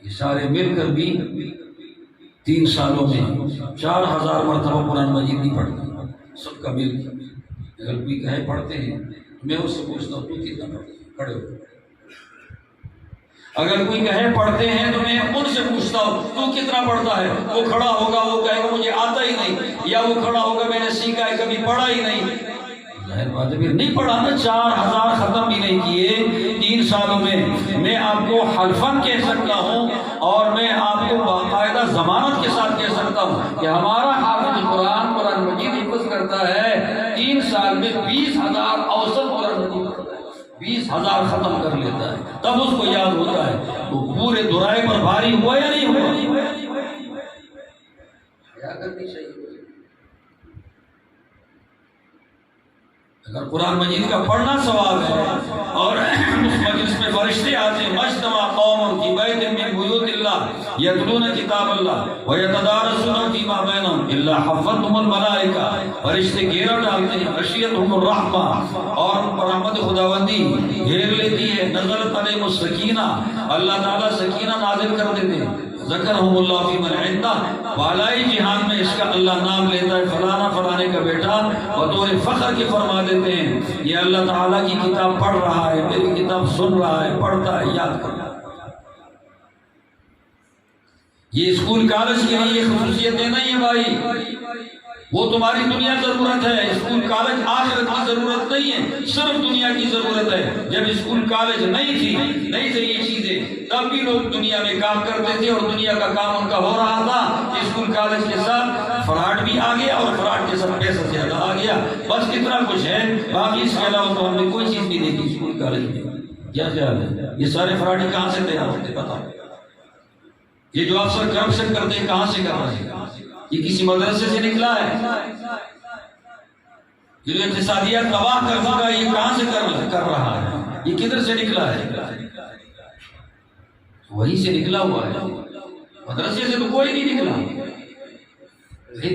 یہ سارے مل کر بھی 3 سالوں میں 4000 مرتبہ قرآن مجید نہیں پڑھتے، سب کا مل۔ اگر کوئی کہے پڑھتے ہیں میں اس سے پوچھتا ہوں تو کتنا پڑھتے ہیں، کھڑے ہو۔ اگر کوئی کہے پڑھتے ہیں تو میں ان سے پوچھتا ہوں تو کتنا پڑھتا ہے، وہ کھڑا ہوگا، وہ کہے گا مجھے آتا ہی نہیں، یا وہ کھڑا ہوگا میں نے سیکھا ہے کبھی پڑھا ہی نہیں۔ پھر نہیں پڑھا نا، 4000 ختم بھی نہیں کیے 3 سالوں میں. میں آپ کو حلفاً کہہ سکتا ہوں اور میں آپ کو باقاعدہ ضمانت کے ساتھ کہہ سکتا ہوں کہ ہمارا حافظ قرآن مجید حفظ کرتا ہے 3 سال میں 20,000 اوسط قرآن مجید کرتا ہے، 20,000 ختم کر لیتا ہے، تب اس کو یاد ہوتا ہے. وہ پورے دورائے پر بھاری ہوا یا نہیں ہوا؟ کرنی چاہیے. اگر قرآن مجید کا پڑھنا ثواب ہے اور اس مجلس میں فرشتے آتے ہیں، مجتمع قوم کی بیت من بیوت اللہ یتلون کتاب اللہ ویتدارسون فیما بینہم الا حفتہم الملائکہ، فرشتے گھیرا ڈالتے ہیں، غشیتہم الرحمہ، اور ان پر رحمت خداوندی گھیر لیتی ہے. نزلت علیہم السکینہ، اللہ تعالیٰ سکینہ نازل کر دیتے ہیں. ذکرہم اللہ فی من عندہ، بالائی جہان میں اس کا اللہ نام لیتا ہے، فلانا فلانے کا بیٹا، بطور فخر کے فرما دیتے ہیں یہ اللہ تعالیٰ کی کتاب پڑھ رہا ہے، میری کتاب سن رہا ہے، پڑھتا ہے، یاد کرتا ہے. یہ اسکول کالج کے لیے خصوصیتیں نہیں ہیں بھائی، وہ تمہاری دنیا ضرورت ہے. اسکول کالج آخرت کی ضرورت نہیں ہے، صرف دنیا کی ضرورت ہے. جب اسکول کالج نہیں تھے یہ چیزیں، تب بھی لوگ دنیا میں کام کرتے تھے اور دنیا کا کام ان کا ہو رہا تھا. اسکول کالج کے ساتھ فراڈ بھی آ گیا اور فراڈ کے ساتھ پیسہ زیادہ آ گیا، بس اتنا کچھ ہے. باقی اس کے علاوہ تو ہم نے کوئی چیز نہیں دیکھی اسکول کالج میں. کیا خیال ہے؟ یہ سارے فراڈی کہاں سے تیار ہوتے بتاؤ؟ یہ جو افسر کرپشن کرتے ہیں کہاں سے کر رہے ہیں؟ یہ کسی مدرسے سے نکلا ہے؟ یہ جو اقتصادیات تباہ کر چکا یہ کہاں سے کر رہا ہے؟ یہ کدھر سے نکلا ہے؟ وہیں سے نکلا ہوا ہے، مدرسے سے تو کوئی نہیں نکلا.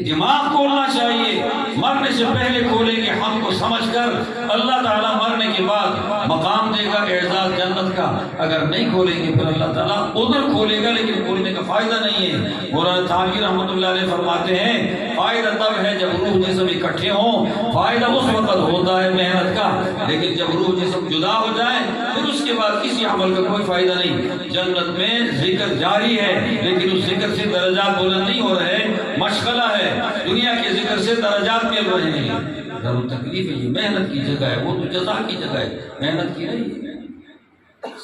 دماغ کھولنا چاہیے، مرنے سے پہلے کھولیں گے ہم کو سمجھ کر. اللہ تعالیٰ مرنے کے بعد مقام دے گا اعزاز جنت کا. اگر نہیں کھولیں گے پھر اللہ تعالیٰ ادھر کھولے گا، لیکن کھولنے کا فائدہ نہیں ہے. مولانا تھانوی رحمۃ اللہ علیہ فرماتے ہیں فائدہ تب ہے جب روح جسم اکٹھے ہوں. فائدہ اس وقت ہوتا ہے محنت کا، لیکن جب روح جسم جدا ہو جائے پھر اس کے بعد کسی عمل کا کوئی فائدہ نہیں. جنت میں ذکر جاری ہے لیکن اس ذکر سے درجات بلند نہیں ہو رہے، مشغلہ ہے. دنیا کے ذکر سے درجات مل رہے ہیں. ضرور تکلیف ہے، یہ محنت کی جگہ ہے، وہ تو جزا کی جگہ ہے، محنت کی نہیں.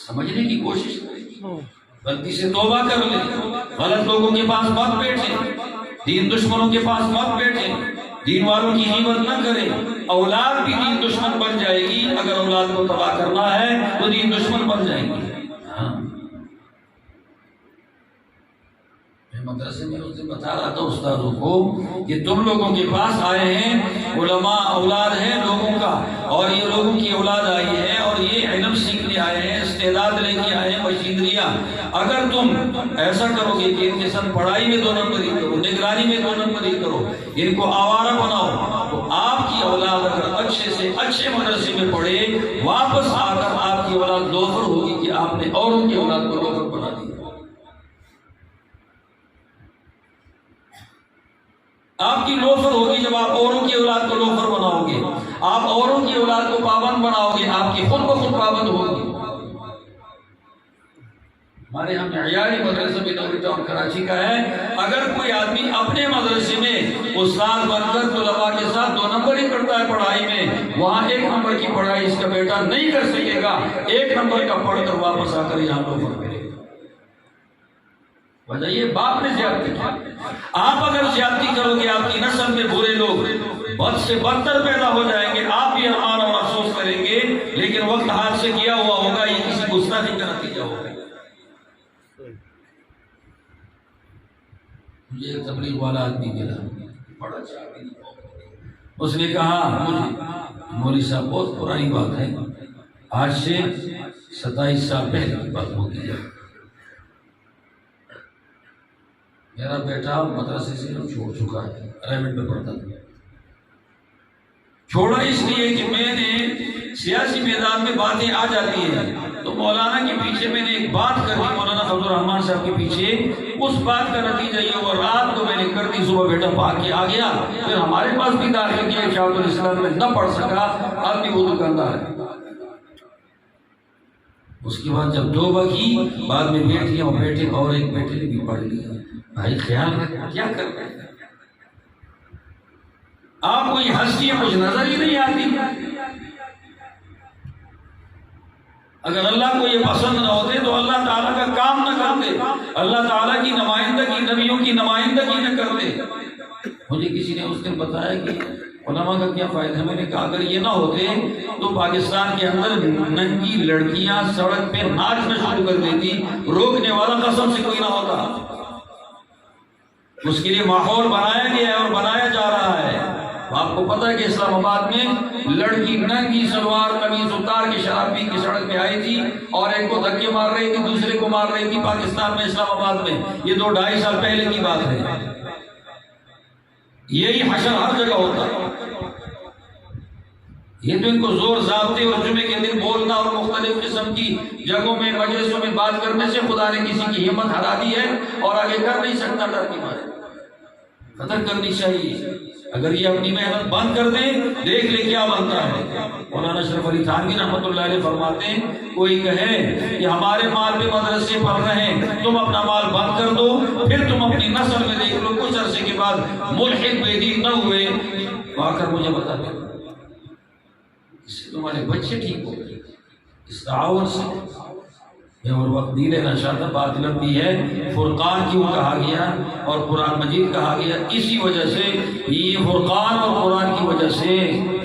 سمجھنے کی کوشش کریں، غلطی سے توبہ کر لیں، غلط لوگوں کے پاس مت بیٹھیں، دین دشمنوں کے پاس مت بیٹھیں، دین والوں کی ہمت نہ کریں. اولاد بھی دین دشمن بن جائے گی. اگر اولاد کو تباہ کرنا ہے تو دین دشمن بن جائیں گے. مدرسے میں اس دن بتا رہا تھا استادوں کو کہ تم لوگوں کے پاس آئے ہیں علماء، اولاد ہیں لوگوں کا، اور یہ لوگوں کی اولاد آئی ہے اور یہ علم سیکھنے آئے ہیں، استعداد لے کے آئے ہیں، مشینریاں. اگر تم ایسا کرو گے کہ ان کے ساتھ پڑھائی میں 2 نمبری کرو، نگرانی میں 2 نمبری کرو، ان کو آوارہ بناؤ، تو آپ کی اولاد اگر اچھے سے اچھے مدرسے میں پڑھے، واپس آ کر آپ کی اولاد لوفر ہوگی کہ آپ نے اوروں کی اولاد کو لوفر بنا دیا. آپ کی لوفر ہوگی جب آپ اوروں کی اولاد کو لوفر بناؤ گے. آپ اوروں کی اولاد کو پابند بناؤ گے، آپ کی خود بخود پابند ہوگی. ہمارے یہاں معیاری مدرسہ بھی نوری ٹاؤن کراچی کا ہے. اگر کوئی آدمی اپنے مدرسے میں استاد بن کر طلباء کے ساتھ 2 نمبر ہی کرتا ہے پڑھائی میں، وہاں 1 نمبر کی پڑھائی اس کا بیٹا نہیں کر سکے گا. 1 نمبر کا پڑھ کر واپس آ کر یہاں لوفر کرے گا. وجہ یہ باپ نے زیادتی کی. آپ اگر زیادتی کرو گے آپ کی نسل میں برے لوگ بد سے بدتر پیدا ہو جائیں گے. آپ بھی ارمان اور افسوس کریں گے، لیکن وقت ہاتھ سے کیا ہوا ہوگا، یہ کسی گستاخی کا نتیجہ ہوگا. مجھے ایک تبلیغ والا آدمی ملا، بڑا اچھا آدمی. اس نے کہا مجھے مولوی صاحب بہت پرانی بات ہے، آج سے 27 سال پہلے کی بات ہوتی ہے. میرا بیٹا مدرسے سے چھوڑ چکا ہے، پرائیویٹ میں پڑھتا تھا. چھوڑا اس لیے کہ میں نے سیاسی میدان میں باتیں آ جاتی ہیں تو مولانا کے پیچھے میں نے ایک بات کر دی، مولانا فضل الرحمان صاحب کے پیچھے. اس بات کا نتیجہ یہ ہوا رات کو میں نے کر دی، صبح بیٹا بھاگ کے آ گیا. پھر ہمارے پاس بھی داخل کیا، شاعت الاسلام میں نہ پڑھ سکا، اب بھی وہ دکاندار ہے. اس کے بعد جب توبہ کی، بعد میں بیٹیاں اور بیٹے اور ایک بیٹے نے بھی پڑھ لیا. بھائی خیال رکھ، کیا کر رہے ہیں؟ آپ کو یہ ہستی کچھ نظر ہی نہیں آتی. اگر اللہ کو یہ پسند نہ ہوتے تو اللہ تعالیٰ کا کام نہ کرتے, اللہ تعالیٰ کی نمائندگی, نبیوں کی نمائندگی نہ کرتے. مجھے کسی نے اس دن بتایا کہ علماء کا کیا فائدہ. میں نے کہا اگر یہ نہ ہوتے تو پاکستان کے اندر ننگی لڑکیاں سڑک پہ ناچنا شروع کر دیتی, روکنے والا قسم سے کوئی نہ ہوتا. اس کے لیے ماحول بنایا گیا ہے اور بنایا جا رہا ہے. آپ کو پتہ ہے کہ اسلام آباد میں لڑکی ننگی سلوار قمیص اتار کے شراب پی کے سڑک پہ آئی تھی اور ایک کو دھکے مار رہی تھی, دوسرے کو مار رہی تھی. پاکستان میں, اسلام آباد میں, یہ 2-2.5 سال پہلے کی بات ہے. یہی حشر ہر جگہ ہوتا ہے. یہ تو ان کو زور ضابطے اور جمعے کے دن بولنا اور مختلف قسم کی جگہوں میں مجلسوں میں بات کرنے سے خدا نے کسی کی ہمت ہرا دی ہے اور آگے کر نہیں سکتا. ڈر کی بات قدر کرنی چاہیے. اگر یہ اپنی محنت بند کر دیں, دیکھ لے کیا بنتا ہے. مولانا اشرف علی تھانوی رحمۃ اللہ علیہ فرماتے ہیں کوئی کہے کہ ہمارے مال پہ مدرسے پڑھ رہے ہیں, تم اپنا مال بند کر دو, پھر تم اپنی نسل میں دیکھ لو کچھ عرصے کے بعد ملحد بے دین نہ ہوئے تو آ کر مجھے بتا دیں, اس سے تمہارے بچے ٹھیک ہو گئے. اس تعاون سے میں اور وقت نہیں لینا چاہتا, بات لمبی ہے. فرقان کیوں کہا گیا اور قرآن مجید کہا گیا؟ اسی وجہ سے یہ فرقان اور قرآن کی وجہ سے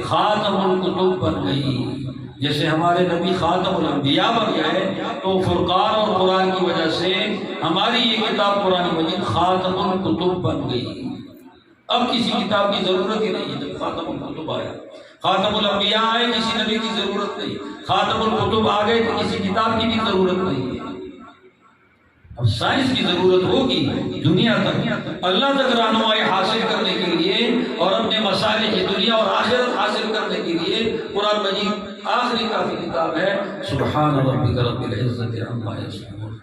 خاتم الکتب بن گئی. جیسے ہمارے نبی خاتم الانبیاء بن گئے تو فرقان اور قرآن کی وجہ سے ہماری یہ کتاب قرآن مجید خاتم الکتب بن گئی. اب کسی کتاب کی ضرورت ہی نہیں ہے. جب خاتم الکتب آیا, خاتم الانبیاء آئے, کسی نبی کی ضرورت نہیں. خاتم الکتب آ گئے تو کسی کتاب کی بھی ضرورت نہیں ہے. اب سائنس کی ضرورت ہوگی دنیا تک, اللہ تک رہنمائی حاصل کرنے کے لیے اور اپنے مصالح کی دنیا اور آخرت حاصل کرنے کے لیے قرآن مجید آخری کافی کتاب ہے. سبحان ربک رب العزت عما یصفون.